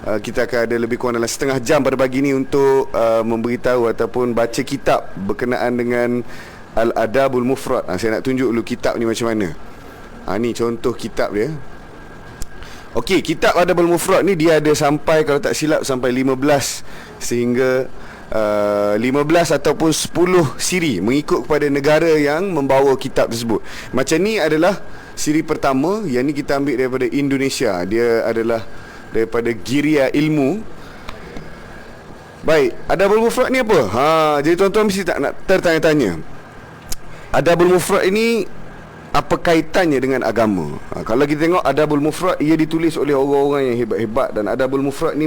Kita akan ada lebih kurang dalam setengah jam pada pagi ni untuk memberitahu ataupun baca kitab berkenaan dengan Al-Adabul Mufrad. Saya nak tunjuk dulu kitab ni macam mana. Ni contoh kitab dia. Okey, kitab Adabul Mufrad ni dia ada sampai, kalau tak silap, sampai 15 sehingga 15 ataupun 10 siri mengikut kepada negara yang membawa kitab tersebut. Macam ni adalah siri pertama, yang ni kita ambil daripada Indonesia. Dia adalah daripada Giria Ilmu. Baik, Adabul Mufrad ni apa? Jadi tuan-tuan mesti tak nak tertanya-tanya, Adabul Mufrad ini apa kaitannya dengan agama? Kalau kita tengok Adabul Mufrad, ia ditulis oleh orang-orang yang hebat-hebat. Dan Adabul Mufrad ni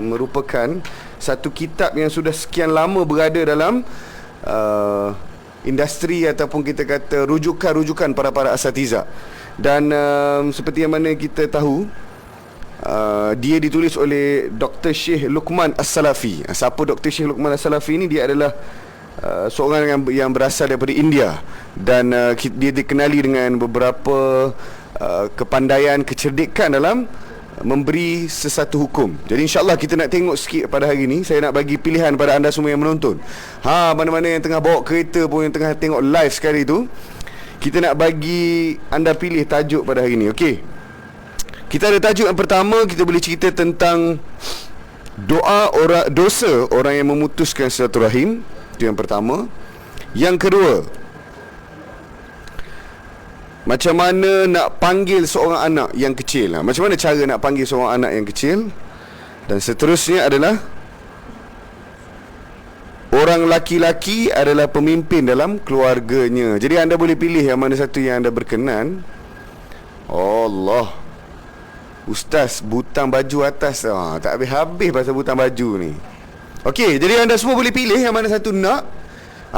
merupakan satu kitab yang sudah sekian lama berada dalam industri ataupun kita kata rujukan-rujukan para asatiza. Dan seperti yang mana kita tahu, dia ditulis oleh Dr. Syekh Luqman As-Salafi. Siapa Dr. Syekh Luqman As-Salafi ni? Dia adalah seorang yang berasal daripada India. Dan dia dikenali dengan beberapa kepandaian, kecerdikan dalam memberi sesuatu hukum. Jadi insyaAllah kita nak tengok sikit pada hari ni. Saya nak bagi pilihan pada anda semua yang menonton. Mana-mana yang tengah bawa kereta pun, yang tengah tengok live sekali tu, kita nak bagi anda pilih tajuk pada hari ni. Okey, kita ada tajuk yang pertama. Kita boleh cerita tentang dosa orang yang memutuskan silaturahim. Itu yang pertama. Yang kedua, macam mana nak panggil seorang anak yang kecil. Macam mana cara nak panggil seorang anak yang kecil. Dan seterusnya adalah orang laki-laki adalah pemimpin dalam keluarganya. Jadi anda boleh pilih yang mana satu yang anda berkenan. Allah, Ustaz, butang baju atas tak habis-habis pasal butang baju ni. Okey, jadi anda semua boleh pilih yang mana satu nak.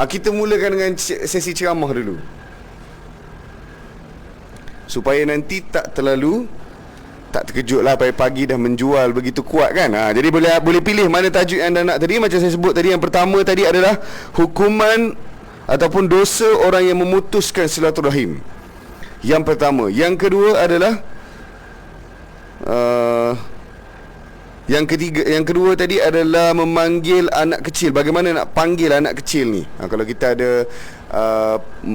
Kita mulakan dengan sesi ceramah dulu, supaya nanti tak terkejut lah pagi-pagi dah menjual begitu kuat kan. Jadi boleh pilih mana tajuk yang anda nak tadi. Macam saya sebut tadi, yang pertama tadi adalah hukuman ataupun dosa orang yang memutuskan silaturahim. Yang pertama. Yang kedua adalah yang kedua tadi adalah memanggil anak kecil. Bagaimana nak panggil anak kecil ni? Kalau kita ada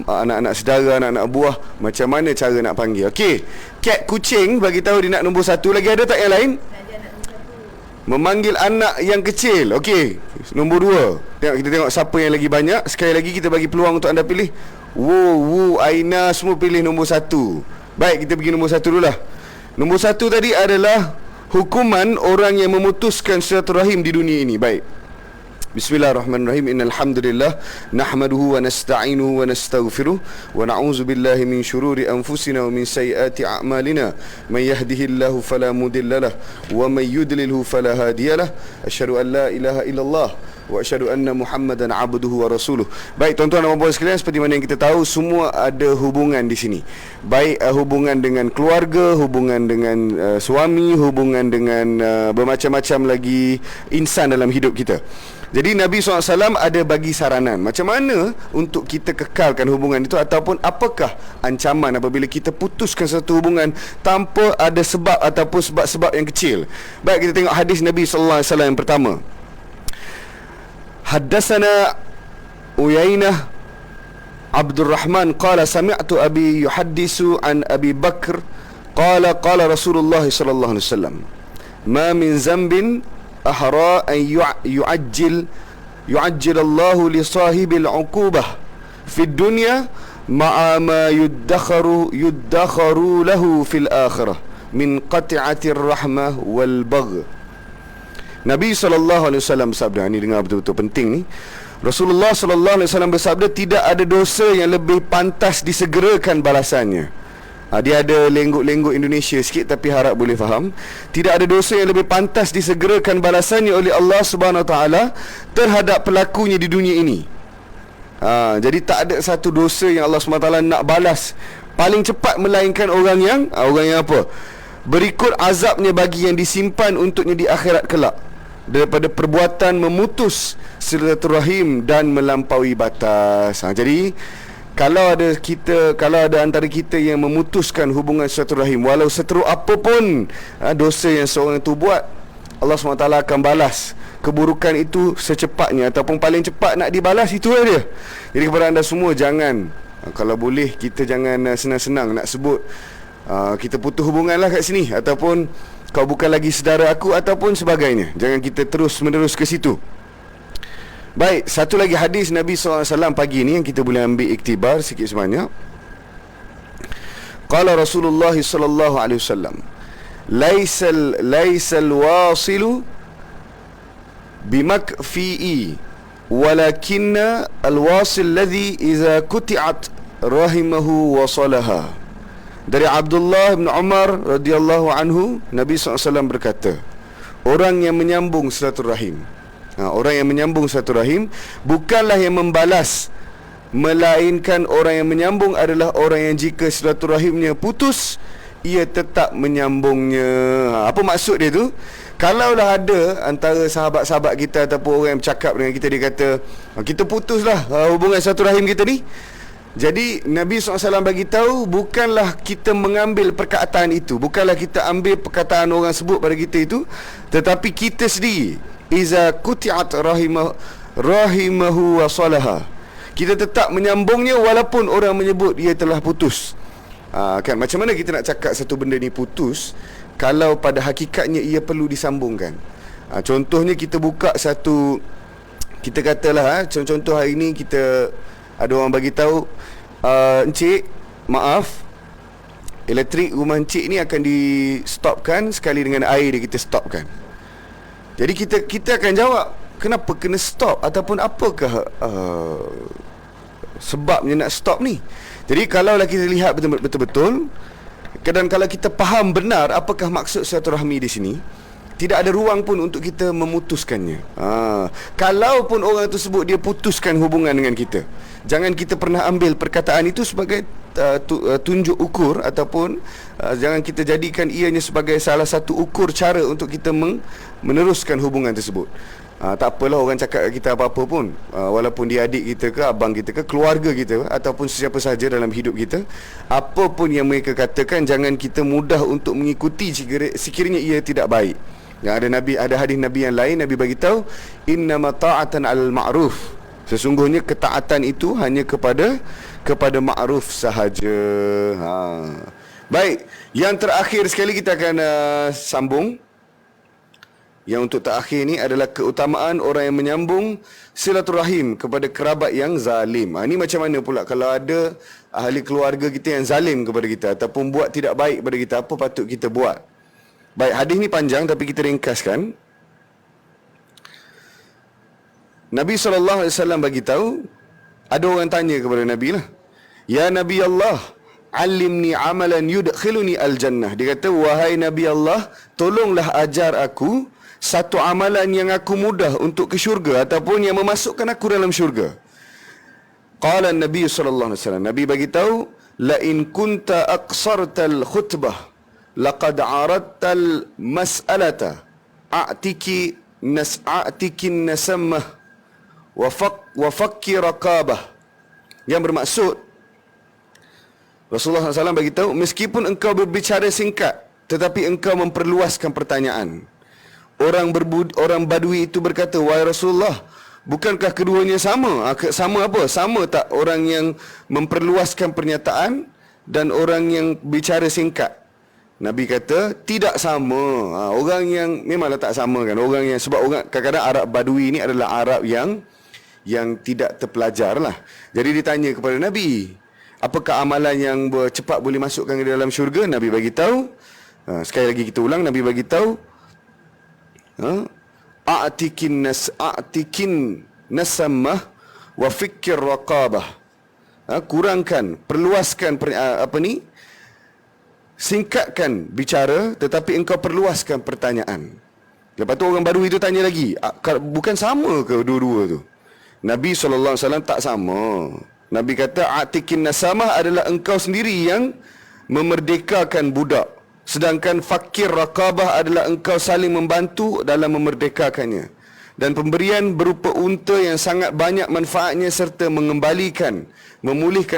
anak-anak saudara, anak-anak buah, macam mana cara nak panggil? Okey, cat kucing bagi tahu dia nak nombor 1. Lagi ada tak yang lain? Memanggil anak yang kecil. Okey, nombor 2. Kita tengok siapa yang lagi banyak. Sekali lagi kita bagi peluang untuk anda pilih. Aina, semua pilih nombor 1. Baik, kita pergi nombor 1 dululah. Nombor 1 tadi adalah hukuman orang yang memutuskan silaturahim di dunia ini. Baik, Bismillahirrahmanirrahim. Innal hamdalillah nahmaduhu wa nasta'inuhu wa nastaghfiruh wa na'udzu billahi min shururi anfusina wa min sayyiati a'malina. May yahdihillahu fala mudhillalah wa may yudlilhu fala hadiyalah. Asyhadu an la ilaha illallah wa asyhadu anna Muhammadan abduhu wa rasuluh. Baik, tuan-tuan dan puan-puan sekalian, seperti mana yang kita tahu, semua ada hubungan di sini. Baik hubungan dengan keluarga, hubungan dengan suami, hubungan dengan bermacam-macam lagi insan dalam hidup kita. Jadi Nabi SAW ada bagi saranan macam mana untuk kita kekalkan hubungan itu, ataupun apakah ancaman apabila kita putuskan satu hubungan tanpa ada sebab ataupun sebab-sebab yang kecil. Baik, kita tengok hadis Nabi SAW yang pertama. Haddatsana Uyainah Abdul Rahman qala sami'tu abi yuhaddisu an Abi Bakr qala Rasulullah sallallahu alaihi wasallam ma min zambin ahra an yu'ajjil Allahu li sahibil 'uqubah fi dunya ma'a ma yuddakharu lahu fil akhirah min qati'atir rahmah wal bagh. Nabi SAW bersabda, ni dengar betul-betul penting ni. Rasulullah SAW bersabda, tidak ada dosa yang lebih pantas disegerakan balasannya. Dia ada lengguk-lengguk Indonesia sikit, tapi harap boleh faham. Tidak ada dosa yang lebih pantas disegerakan balasannya oleh Allah Subhanahu Wa Taala terhadap pelakunya di dunia ini. Jadi tak ada satu dosa yang Allah Subhanahu Wa Taala nak balas paling cepat melainkan orang yang apa? Berikut azabnya bagi yang disimpan untuknya di akhirat kelak, daripada perbuatan memutus silaturahim dan melampaui batas. Jadi kalau ada antara kita yang memutuskan hubungan silaturahim, walau seteruk apapun dosa yang seorang itu buat, Allah SWT akan balas keburukan itu secepatnya, ataupun paling cepat nak dibalas itu dia. Jadi kepada anda semua, jangan, kalau boleh kita jangan senang-senang nak sebut kita putus hubungan lah kat sini, ataupun kau bukan lagi saudara aku, ataupun sebagainya. Jangan kita terus menerus ke situ. Baik, satu lagi hadis Nabi SAW pagi ni yang kita boleh ambil iktibar sikit sebanyak. Qala Rasulullah sallallahu alaihi wasallam, laisal wasilu bimakfi'i walakinna alwasil ladhi iza kuti'at rahimahu wasalaha. Dari Abdullah bin Umar radhiyallahu anhu, Nabi SAW berkata, orang yang menyambung silaturahim, orang yang menyambung silaturahim bukanlah yang membalas, melainkan orang yang menyambung adalah orang yang jika silaturahimnya putus, ia tetap menyambungnya. Apa maksud dia tu? Kalaulah ada antara sahabat-sahabat kita ataupun orang yang bercakap dengan kita, dia kata, kita putuslah hubungan silaturahim kita ni. Jadi Nabi SAW bagi tahu, bukanlah kita mengambil perkataan itu, bukanlah kita ambil perkataan orang sebut pada kita itu, tetapi kita sendiri, iza kuti'at rahimahu wa salaha, kita tetap menyambungnya walaupun orang menyebut ia telah putus. Kan macam mana kita nak cakap satu benda ni putus kalau pada hakikatnya ia perlu disambungkan? Contohnya kita buka satu, kita katalah contoh hari ni kita ada orang bagi tahu, encik, maaf, elektrik rumah encik ni akan di stopkan sekali dengan air dia kita stopkan. Jadi kita akan jawab, kenapa kena stop, ataupun apakah sebabnya nak stop ni. Jadi kalaulah kita lihat betul-betul, dan kalau kita faham benar apakah maksud silaturahmi di sini, tidak ada ruang pun untuk kita memutuskannya. Kalaupun orang tersebut dia putuskan hubungan dengan kita, jangan kita pernah ambil perkataan itu sebagai tunjuk ukur, ataupun jangan kita jadikan ianya sebagai salah satu ukur cara untuk kita meneruskan hubungan tersebut. Tak apalah orang cakap kita apa-apa pun, walaupun dia adik kita ke, abang kita ke, keluarga kita, ataupun sesiapa sahaja dalam hidup kita, apa pun yang mereka katakan, jangan kita mudah untuk mengikuti sekiranya ia tidak baik. Yang ada hadis Nabi yang lain, Nabi bagi tahu, innama ta'atan al ma'ruf, sesungguhnya ketaatan itu hanya kepada ma'ruf sahaja. Baik, yang terakhir sekali kita akan sambung. Yang untuk terakhir ni adalah keutamaan orang yang menyambung silaturahim kepada kerabat yang zalim. Ini macam mana pula kalau ada ahli keluarga kita yang zalim kepada kita, ataupun buat tidak baik kepada kita, apa patut kita buat? Baik, hadis ni panjang tapi kita ringkaskan. Nabi SAW bagi tahu, ada orang tanya kepada Nabi lah, ya Nabi Allah, alimni amalan yudkhiluni al-jannah. Dia kata, wahai Nabi Allah, tolonglah ajar aku satu amalan yang aku mudah untuk ke syurga, ataupun yang memasukkan aku dalam syurga. Qala Nabi SAW, Nabi bagi tahu, la in kunta aqsartal khutbah laqad aradtal mas'alata a'tikin nasammah wa fakki raqabah. Yang bermaksud, Rasulullah SAW bagi tahu, meskipun engkau berbicara singkat, tetapi engkau memperluaskan pertanyaan. Orang Badui itu berkata, wahai Rasulullah, bukankah keduanya sama? Sama apa? Sama tak orang yang memperluaskan pernyataan dan orang yang bicara singkat? Nabi kata, tidak sama. Orang yang memanglah tak sama kan. Orang yang, sebab orang kadang-kadang Arab Badui ni adalah Arab yang tidak terpelajar lah. Jadi ditanya kepada Nabi, apakah amalan yang cepat boleh masukkan ke dalam syurga? Nabi bagi tahu, sekali lagi kita ulang, Nabi bagi tahu, a'tikin nasammah wa fikir raqabah. Kurangkan, perluaskan singkatkan bicara, tetapi engkau perluaskan pertanyaan. Lepas tu orang baru itu tanya lagi, bukan sama ke dua-dua tu? Nabi SAW tak sama. Nabi kata, a'tikin nasamah adalah engkau sendiri yang memerdekakan budak, sedangkan fakir raqabah adalah engkau saling membantu dalam memerdekakannya. Dan pemberian berupa unta yang sangat banyak manfaatnya serta memulihkan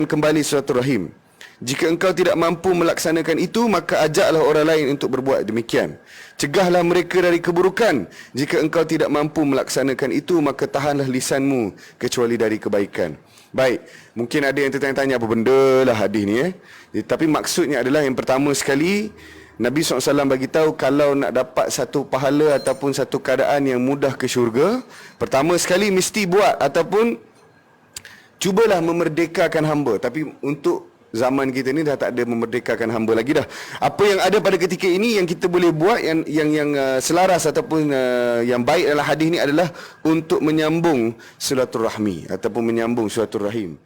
kembali silaturahim. Jika engkau tidak mampu melaksanakan itu, maka ajaklah orang lain untuk berbuat demikian. Cegahlah mereka dari keburukan. Jika engkau tidak mampu melaksanakan itu, maka tahanlah lisanmu kecuali dari kebaikan. Baik, mungkin ada yang tertanya-tanya apa benda lah hadis ni Tapi maksudnya adalah yang pertama sekali, Nabi SAW bagi tahu kalau nak dapat satu pahala ataupun satu keadaan yang mudah ke syurga, pertama sekali mesti buat ataupun cubalah memerdekakan hamba. Tapi untuk zaman kita ni dah tak ada memerdekakan hamba lagi dah. Apa yang ada pada ketika ini yang kita boleh buat yang selaras ataupun yang baik dalam hadis ni adalah untuk menyambung silaturahmi ataupun menyambung silaturahim.